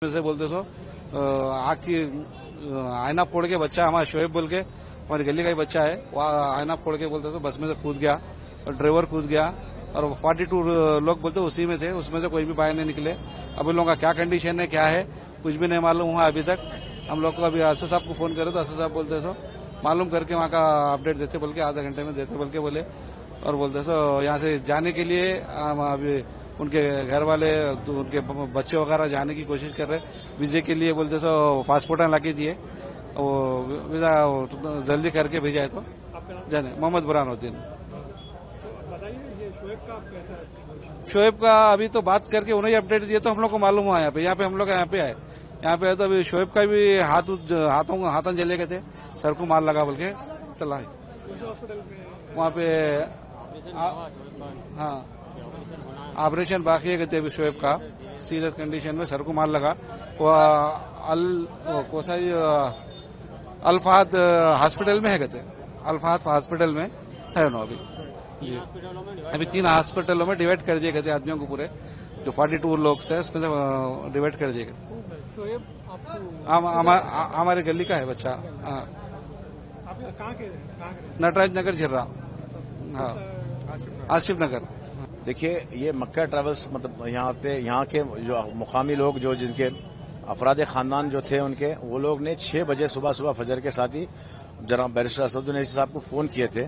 से बोलते सो आग की आईना फोड़ के बच्चा हमारा शोएब बोल के हमारी गली का ही बच्चा है, वहाँ आईना फोड़ के बोलते सो बस में से कूद गया और ड्राइवर कूद गया और 42 लोग बोलते उसी में थे, उसमें से कोई भी बाहर नहीं निकले। अब इन लोगों का क्या कंडीशन है क्या है कुछ भी नहीं मालूम हुआ अभी तक। हम लोग को अभी असद साहब को फोन करे तो असद साहब बोलते सो मालूम करके वहाँ का अपडेट देते बोल के आधे घंटे में देते बोल के बोले और बोलते सो यहाँ से जाने के लिए अभी उनके घर वाले उनके बच्चे वगैरह जाने की कोशिश कर रहे वीजे के लिए बोलते सो पासपोर्ट ला के दिए, वो वीजा जल्दी करके भेजा है तो जाने। मोहम्मद बुरहानुद्दीन। शोएब का अभी तो बात करके उन्हें अपडेट दिए तो हम लोग को मालूम हुआ यहाँ पे हम लोग यहाँ पे आए तो अभी शोएब का भी हाथों जले गए थे, सर को मार लगा बोल के तला वहाँ पे। हाँ ऑपरेशन बाकी है कहते अभी शोएब का सीरियस कंडीशन में, सर को मार लगा। वो अल्फाद हॉस्पिटल में है कहते, अल्फाद हॉस्पिटल में है ना अभी जी। अभी 3 हॉस्पिटलों में डिवाइड कर दिए गए आदमियों को, पूरे जो 42 लोग से उसमें से डिवाइड कर दिए गए। हमारे गली का है बच्चा। नटराज नगर झिर्रा। हाँ आसिफ नगर। देखिए ये मक्का ट्रैवल्स मतलब यहाँ के जो मुकामी लोग जो जिनके अफराद खानदान जो थे उनके वो लोग ने 6 बजे सुबह फजर के साथ ही जनाब बैरिस्टर असदुद्दीन अवैसी साहब को फोन किए थे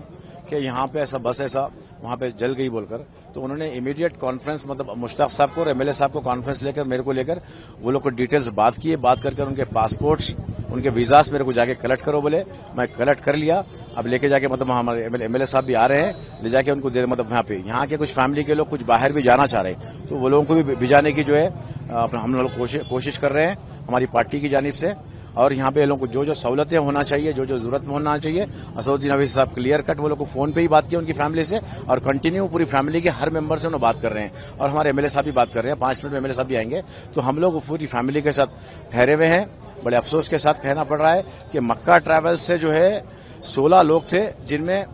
कि यहाँ पे ऐसा बस ऐसा वहाँ पे जल गई बोलकर। तो उन्होंने इमीडिएट कॉन्फ्रेंस मतलब मुश्ताक साहब को और एमएलए साहब को कॉन्फ्रेंस लेकर मेरे को लेकर वो लोग को डिटेल्स बात किए, बात करके उनके पासपोर्ट्स उनके वीजास मेरे को जाके कलेक्ट करो बोले। मैं कलेक्ट कर लिया, अब लेके जाके मतलब हमारे एमएलए साहब भी आ रहे हैं, ले जाके उनको दे मतलब यहाँ पे यहाँ के कुछ फैमिली के लोग कुछ बाहर भी जाना चाह रहे हैं तो वो लोगों को भी भिजाने की जो है हम लोग कोशिश कर रहे हैं हमारी पार्टी की जानिब से। और यहाँ पे लोगों को जो सहूलतें होना चाहिए जो जरूरत में होना चाहिए असदुद्दीन अवैसी साहब क्लियर कट वो लोग को फोन पे ही बात की उनकी फैमिली से और कंटिन्यू पूरी फैमिली के हर मेंबर से उन्हें बात कर रहे हैं और हमारे एमएलए साहब भी बात कर रहे हैं। 5 मिनट में एमएलए साहब भी आएंगे। तो हम लोग पूरी फैमिली के साथ ठहरे हुए हैं। बड़े अफसोस के साथ कहना पड़ रहा है कि मक्का ट्रैवल्स से जो है 16 लोग थे जिनमें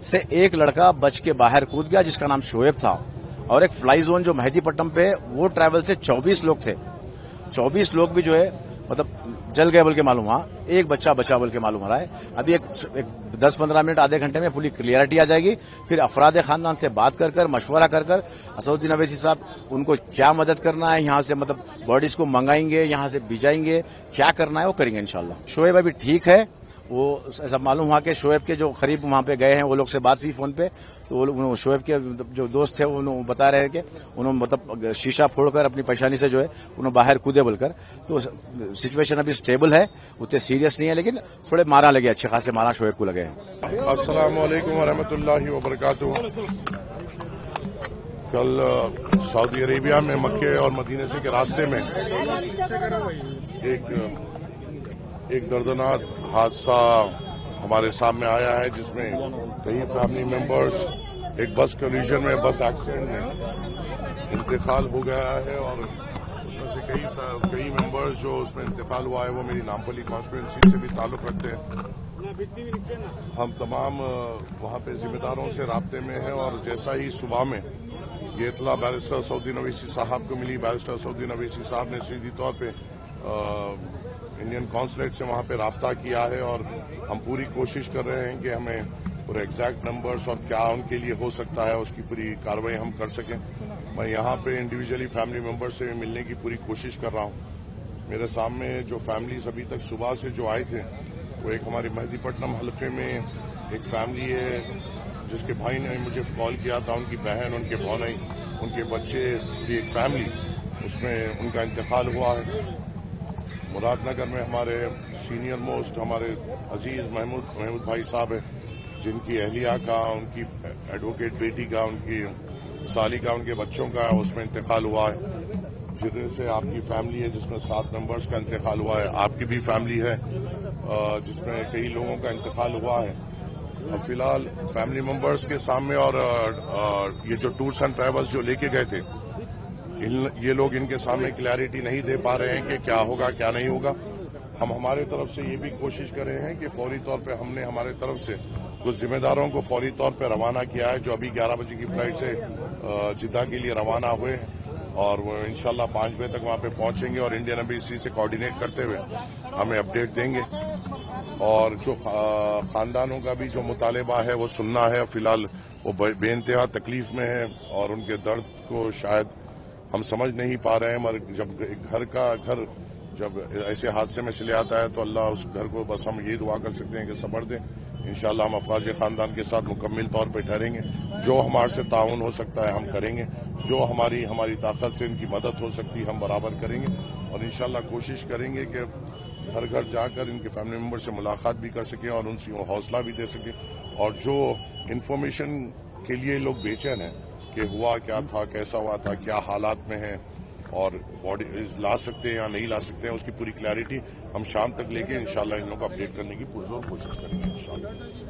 से एक लड़का बच के बाहर कूद गया जिसका नाम शोएब था, और एक फ्लाई जोन जो मेहदीपट्टनम पे वो ट्रैवल से 24 लोग थे। 24 लोग भी जो है मतलब जल गए बोल के मालूम हुआ, एक बच्चा बचा बोल के मालूम हो रहा है। अभी एक 10-15 मिनट आधे घंटे में पूरी क्लियरिटी आ जाएगी। फिर अफराद खानदान से बात कर मशवरा कर असदुद्दीन अवैसी साहब उनको क्या मदद करना है यहाँ से मतलब बॉडीज को मंगाएंगे, यहाँ से भिजाएंगे, क्या करना है वो करेंगे इंशाल्लाह। शोएब अभी ठीक है, वो ऐसा मालूम हुआ कि शोएब के जो करीब वहां पे गए हैं वो लोग से बात हुई फोन पे तो वो लोग शोएब के जो दोस्त थे उन्होंने बता रहे हैं कि उन्होंने मतलब शीशा फोड़कर अपनी परेशानी से जो है उन्होंने बाहर कूदे बोलकर। तो सिचुएशन अभी स्टेबल है, उतने सीरियस नहीं है, लेकिन थोड़े मारा लगे, अच्छे खासे मारा शोएब को लगे हैं। अस्सलाम वालेकुम वरहमतुल्लाहि वबरकातुहू। कल सऊदी अरेबिया में मक्के और मदीने से के रास्ते में एक दर्दनाक हादसा हमारे सामने आया है जिसमें कई फैमिली मेंबर्स एक बस कोलिजन में बस एक्सीडेंट में इंतकाल हो गया है और उसमें से कई मेंबर्स जो उसमें इंतकाल हुआ है वो मेरी नामपल्ली कॉन्स्टिट्यूंसी से भी ताल्लुक रखते हैं। हम तमाम वहां पे जिम्मेदारों से राब्ते में हैं और जैसा ही सुबह में ये इतला बैरिस्टर असदुद्दीन अवैसी साहब को मिली, बैरिस्टर असदुद्दीन अवैसी साहब ने सीधी तौर पे इंडियन कॉन्सुलेट से वहां पे राब्ता किया है और हम पूरी कोशिश कर रहे हैं कि हमें पूरे एग्जैक्ट नंबर्स और क्या उनके लिए हो सकता है उसकी पूरी कार्रवाई हम कर सकें। मैं यहाँ पे इंडिविजुअली फैमिली मेंबर से मिलने की पूरी कोशिश कर रहा हूँ। मेरे सामने जो फैमिलीज अभी तक सुबह से जो आए थे वो एक हमारी मेहदीपट्टनम हल्के में एक फैमिली है जिसके भाई ने मुझे कॉल किया था, उनकी बहन उनके भौनाई उनके बच्चे की एक फैमिली उसमें उनका इंतकाल हुआ है। मुरादनगर में हमारे सीनियर मोस्ट हमारे अजीज महमूद भाई साहब हैं जिनकी अहलिया का, उनकी एडवोकेट बेटी का, उनकी साली का, उनके बच्चों का उसमें इंतकाल हुआ है। जिधर से आपकी फैमिली है जिसमें 7 मेंबर्स का इंतकाल हुआ है, आपकी भी फैमिली है जिसमें कई लोगों का इंतकाल हुआ है। और फिलहाल फैमिली मेंबर्स के सामने और ये जो टूर्स एंड ट्रैवल्स जो लेके गए थे ये लोग इनके सामने क्लैरिटी नहीं दे पा रहे हैं कि क्या होगा क्या नहीं होगा। हम हमारे तरफ से ये भी कोशिश कर रहे हैं कि फौरी तौर पे हमने हमारे तरफ से कुछ जिम्मेदारों को फौरी तौर पे रवाना किया है जो अभी 11 बजे की फ्लाइट से जिद्दा के लिए रवाना हुए। اور وہ انشاءاللہ 5 بجے تک وہاں پہ پہنچیں گے اور انڈین ایمبیسی سے کوآرڈینیٹ کرتے ہوئے ہمیں اپڈیٹ دیں گے. اور جو خاندانوں کا بھی جو مطالبہ ہے وہ سننا ہے. فی الحال وہ بے انتہا تکلیف میں ہے اور ان کے درد کو شاید ہم سمجھ نہیں پا رہے ہیں. مگر جب گھر جب ایسے حادثے میں چلے آتا ہے تو اللہ اس گھر کو بس ہم یہ دعا کر سکتے ہیں کہ صبر دیں. انشاءاللہ ہم افراد خاندان کے ساتھ مکمل طور پہ ٹھہریں گے. جو ہمارے سے تعاون ہو سکتا ہے ہم کریں گے. جو ہماری طاقت سے ان کی مدد ہو سکتی ہے ہم برابر کریں گے. اور انشاءاللہ کوشش کریں گے کہ گھر گھر جا کر ان کے فیملی ممبر سے ملاقات بھی کر سکیں اور ان سے حوصلہ بھی دے سکیں. اور جو انفارمیشن کے لیے لوگ بے چین ہیں کہ ہوا کیا تھا, کیسا ہوا تھا, کیا حالات میں ہیں اور باڈی لا سکتے ہیں یا نہیں لا سکتے ہیں, اس کی پوری کلیئرٹی ہم شام تک لے کے انشاءاللہ ان لوگوں کو اپڈیٹ کرنے کی پرزور کوشش کریں گے انشاءاللہ.